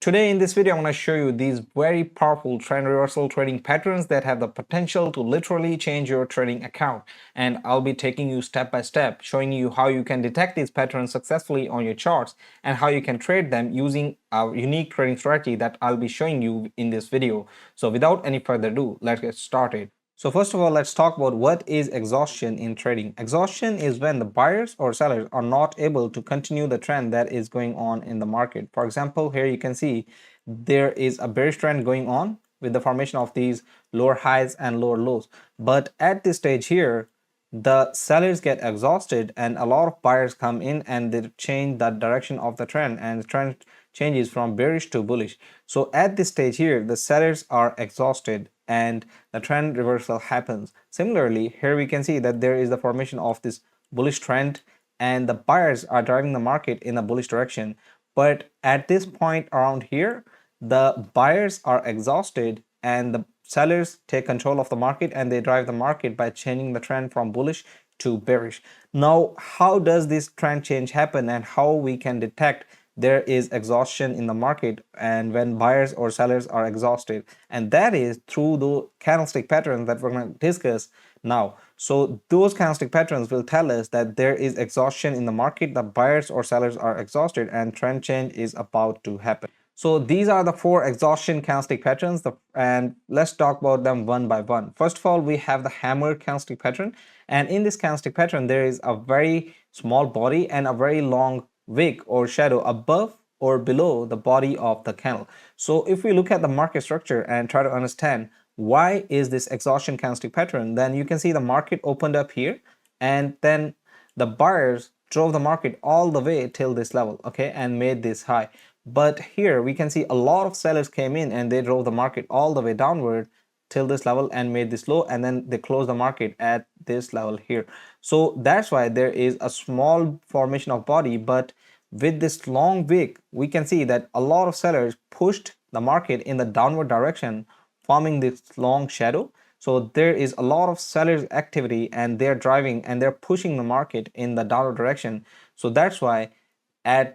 Today in this video, I'm going to show you these very powerful trend reversal trading patterns that have the potential to literally change your trading account. And I'll be taking you step by step, showing you how you can detect these patterns successfully on your charts and how you can trade them using a unique trading strategy that I'll be showing you in this video. So without any further ado, let's get started. So first of all, let's talk about what is exhaustion in trading. Exhaustion is when the buyers or sellers are not able to continue the trend that is going on in the market. For example, here you can see there is a bearish trend going on with the formation of these lower highs and lower lows. But at this stage here, the sellers get exhausted and a lot of buyers come in and they change the direction of the trend, and the trend changes from bearish to bullish. So at this stage here, the sellers are exhausted and the trend reversal happens. Similarly, here we can see that there is the formation of this bullish trend and the buyers are driving the market in a bullish direction. But at this point around here, the buyers are exhausted and the sellers take control of the market and they drive the market by changing the trend from bullish to bearish. Now, how does this trend change happen and how we can detect there is exhaustion in the market and when buyers or sellers are exhausted? And that is through the candlestick patterns that we're going to discuss now. So those candlestick patterns will tell us that there is exhaustion in the market, the buyers or sellers are exhausted and trend change is about to happen. So these are the four exhaustion candlestick patterns, and let's talk about them one by one. First of all, we have the hammer candlestick pattern, and in this candlestick pattern there is a very small body and a very long wick or shadow above or below the body of the candle. So if we look at the market structure and try to understand why is this exhaustion candlestick pattern, then you can see the market opened up here and then the buyers drove the market all the way till this level, okay, and made this high. But here we can see a lot of sellers came in and they drove the market all the way downward till this level and made this low, and then they closed the market at this level here. So that's why there is a small formation of body, but with this long wick we can see that a lot of sellers pushed the market in the downward direction, forming this long shadow. So there is a lot of sellers activity and they're driving and they're pushing the market in the downward direction. So that's why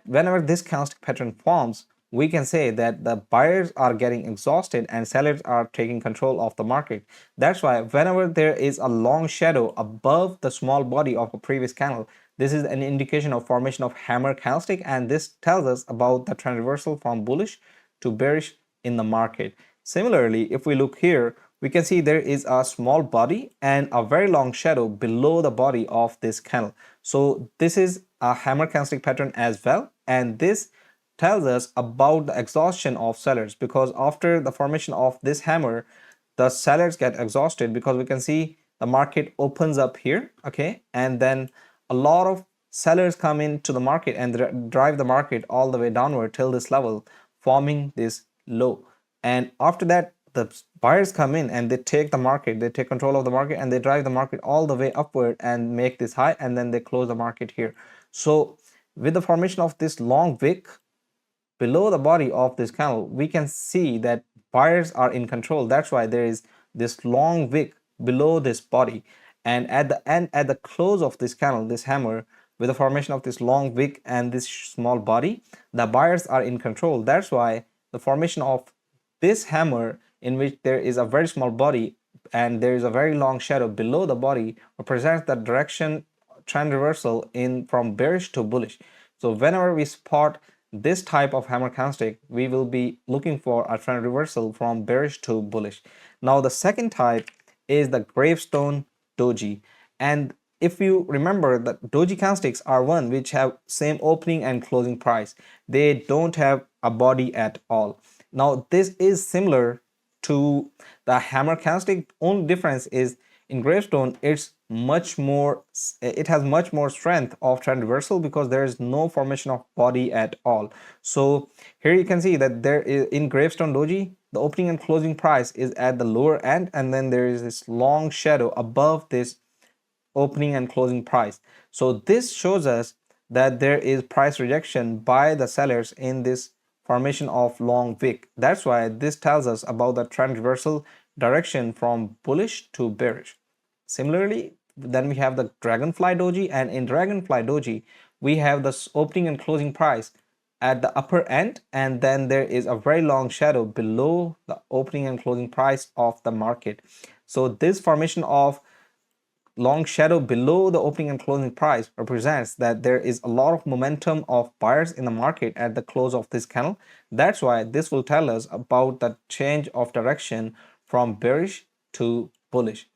whenever this candlestick pattern forms, we can say that the buyers are getting exhausted and sellers are taking control of the market. That's why whenever there is a long shadow above the small body of a previous candle, this is an indication of formation of hammer candlestick, and this tells us about the trend reversal from bullish to bearish in the market. Similarly, if we look here, we can see there is a small body and a very long shadow below the body of this candle. So this is a hammer candlestick pattern as well, and this tells us about the exhaustion of sellers, because after the formation of this hammer, the sellers get exhausted because we can see the market opens up here, okay, and then a lot of sellers come into the market and drive the market all the way downward till this level, forming this low. And after that, the buyers come in and they take the market, they take control of the market and they drive the market all the way upward and make this high, and then they close the market here. So with the formation of this long wick below the body of this candle, we can see that buyers are in control. That's why there is this long wick below this body, and at the end, at the close of this candle, this hammer, with the formation of this long wick and this small body, the buyers are in control. That's why the formation of this hammer, in which there is a very small body and there is a very long shadow below the body, represents the direction trend reversal in from bearish to bullish. So whenever we spot this type of hammer candlestick, we will be looking for a trend reversal from bearish to bullish. Now the second type is the Gravestone Doji, and if you remember, the Doji candlesticks are one which have same opening and closing price. They don't have a body at all. Now this is similar to the hammer candlestick. Only difference is in Gravestone it has much more strength of trend reversal because there is no formation of body at all. So here you can see that there is, in Gravestone Doji, the opening and closing price is at the lower end, and then there is this long shadow above this opening and closing price. So this shows us that there is price rejection by the sellers in this formation of long wick. That's why this tells us about the trend reversal direction from bullish to bearish. Similarly, then we have the Dragonfly Doji, and in Dragonfly Doji we have the opening and closing price at the upper end, and then there is a very long shadow below the opening and closing price of the market. So this formation of long shadow below the opening and closing price represents that there is a lot of momentum of buyers in the market at the close of this candle. That's why this will tell us about the change of direction from bearish to bullish.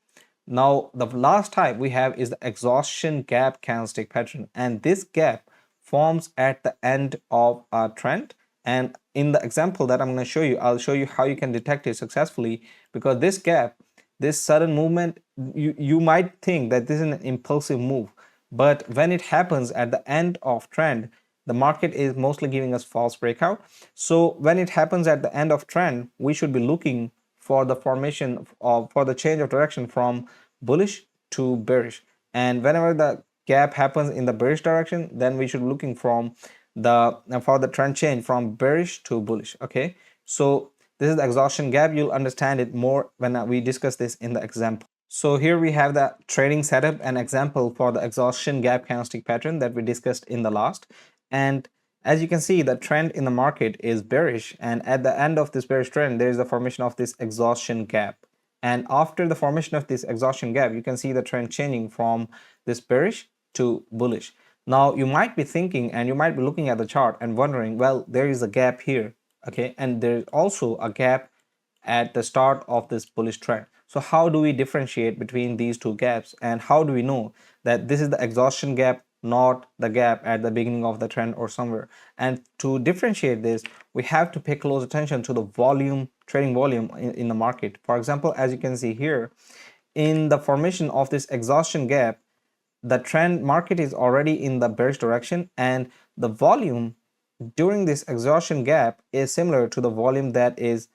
Now, the last type we have is the exhaustion gap candlestick pattern, and this gap forms at the end of a trend. And in the example that I'm going to show you, I'll show you how you can detect it successfully, because this gap, this sudden movement, you might think that this is an impulsive move, but when it happens at the end of trend, the market is mostly giving us false breakout. So when it happens at the end of trend, we should be looking for the formation of, for the change of direction from bullish to bearish. And whenever the gap happens in the bearish direction, then we should be looking from for the trend change from bearish to bullish. Okay, so this is the exhaustion gap. You'll understand it more when we discuss this in the example. So here we have the trading setup and example for the exhaustion gap candlestick pattern that we discussed in the last. And as you can see, the trend in the market is bearish, and at the end of this bearish trend, there is the formation of this exhaustion gap. And after the formation of this exhaustion gap, you can see the trend changing from this bearish to bullish. Now you might be thinking, and you might be looking at the chart and wondering, well, there is a gap here, okay, and there's also a gap at the start of this bullish trend. So how do we differentiate between these two gaps, and how do we know that this is the exhaustion gap, not the gap at the beginning of the trend or somewhere? And to differentiate this, we have to pay close attention to the volume, trading volume in the market. For example, as you can see here, in the formation of this exhaustion gap, the trend market is already in the bearish direction, and the volume during this exhaustion gap is similar to the volume that is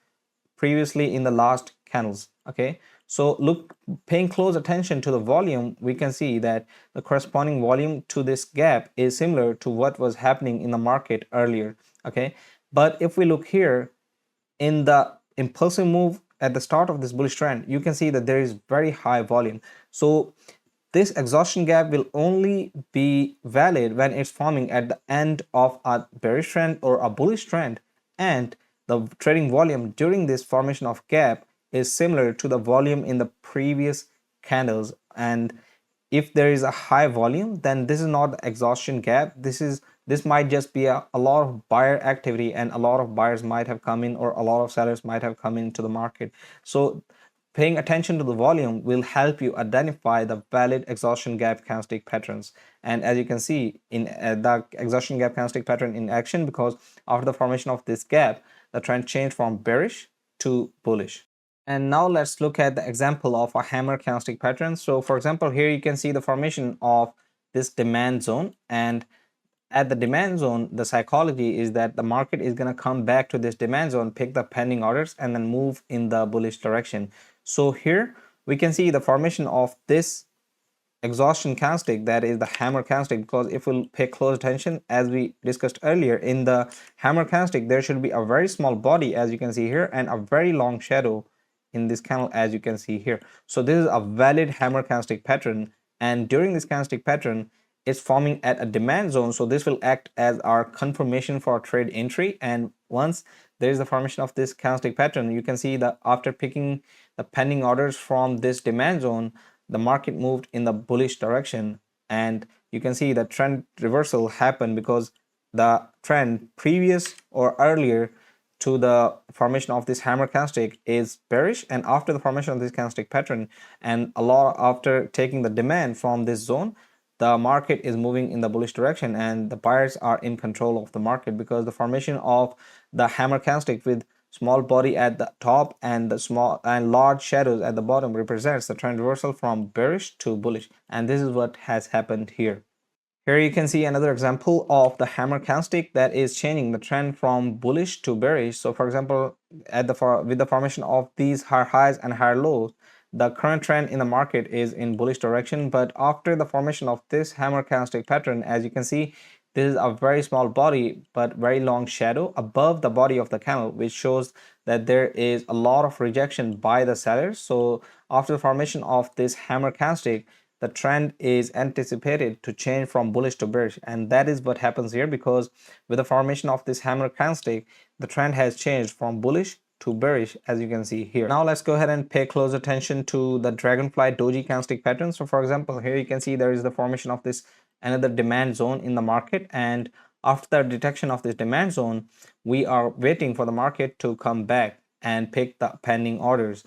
previously in the last candles. Okay, so look, paying close attention to the volume, we can see that the corresponding volume to this gap is similar to what was happening in the market earlier. Okay, but if we look here in the impulsive move at the start of this bullish trend, you can see that there is very high volume. So this exhaustion gap will only be valid when it's forming at the end of a bearish trend or a bullish trend, and the trading volume during this formation of gap is similar to the volume in the previous candles. And if there is a high volume, then this is not the exhaustion gap. This might just be a lot of buyer activity, and a lot of buyers might have come in, or a lot of sellers might have come into the market. So paying attention to the volume will help you identify the valid exhaustion gap candlestick patterns. And as you can see in the exhaustion gap candlestick pattern in action, because after the formation of this gap, the trend changed from bearish to bullish. And now let's look at the example of a hammer candlestick pattern. So for example, here you can see the formation of this demand zone, and at the demand zone, the psychology is that the market is going to come back to this demand zone, pick the pending orders, and then move in the bullish direction. So here we can see the formation of this exhaustion candlestick, that is the hammer candlestick, because if we'll pay close attention, as we discussed earlier, in the hammer candlestick there should be a very small body, as you can see here, and a very long shadow in this candle, as you can see here. So this is a valid hammer candlestick pattern, and during this candlestick pattern, it's forming at a demand zone. So this will act as our confirmation for trade entry, and once there is the formation of this candlestick pattern, you can see that after picking the pending orders from this demand zone, the market moved in the bullish direction, and you can see the trend reversal happened because the trend previous or earlier to the formation of this hammer candlestick is bearish, and after the formation of this candlestick pattern and a lot after taking the demand from this zone, the market is moving in the bullish direction, and the buyers are in control of the market, because the formation of the hammer candlestick with small body at the top and the small and large shadows at the bottom represents the trend reversal from bearish to bullish, and this is what has happened here. Here you can see another example of the hammer candlestick that is changing the trend from bullish to bearish. So for example, with the formation of these higher highs and higher lows, the current trend in the market is in bullish direction, but after the formation of this hammer candlestick pattern, as you can see, this is a very small body but very long shadow above the body of the candle, which shows that there is a lot of rejection by the sellers. So after the formation of this hammer candlestick, the trend is anticipated to change from bullish to bearish, and that is what happens here, because with the formation of this hammer candlestick, the trend has changed from bullish to bearish, as you can see here. Now let's go ahead and pay close attention to the Dragonfly Doji candlestick pattern. So for example, here you can see there is the formation of this another demand zone in the market, and after the detection of this demand zone, we are waiting for the market to come back and pick the pending orders.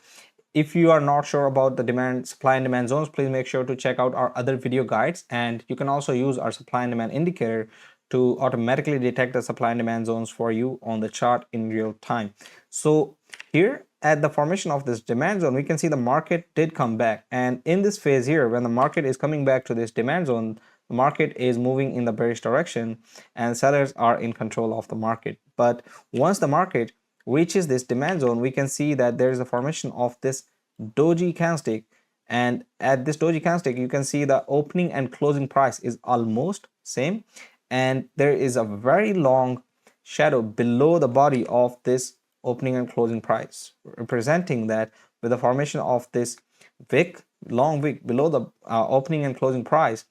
If you are not sure about the demand, supply and demand zones, please make sure to check out our other video guides, and you can also use our supply and demand indicator to automatically detect the supply and demand zones for you on the chart in real time. So here at the formation of this demand zone, we can see the market did come back, and in this phase here, when the market is coming back to this demand zone, the market is moving in the bearish direction and sellers are in control of the market. But once the market reaches this demand zone, we can see that there is a formation of this Doji candlestick, and at this Doji candlestick you can see the opening and closing price is almost same, and there is a very long shadow below the body of this opening and closing price, representing that with the formation of this wick, long wick below the opening and closing price,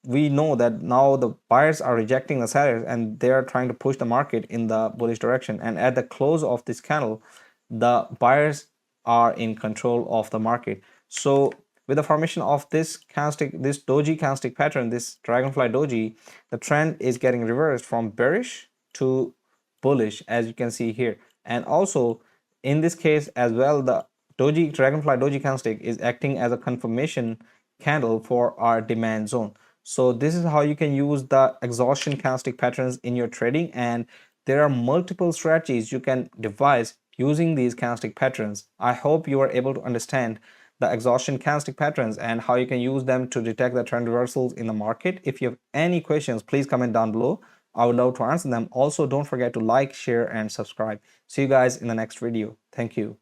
we know that now the buyers are rejecting the sellers and they are trying to push the market in the bullish direction. And at the close of this candle, the buyers are in control of the market. So with the formation of this candlestick, this Doji candlestick pattern, this Dragonfly Doji, the trend is getting reversed from bearish to bullish, as you can see here. And also in this case as well, the Dragonfly Doji candlestick is acting as a confirmation candle for our demand zone. So this is how you can use the exhaustion candlestick patterns in your trading, and there are multiple strategies you can devise using these candlestick patterns. I hope you are able to understand the exhaustion candlestick patterns and how you can use them to detect the trend reversals in the market. If you have any questions, please comment down below. I would love to answer them. Also, don't forget to like, share, and subscribe. See you guys in the next video. Thank you.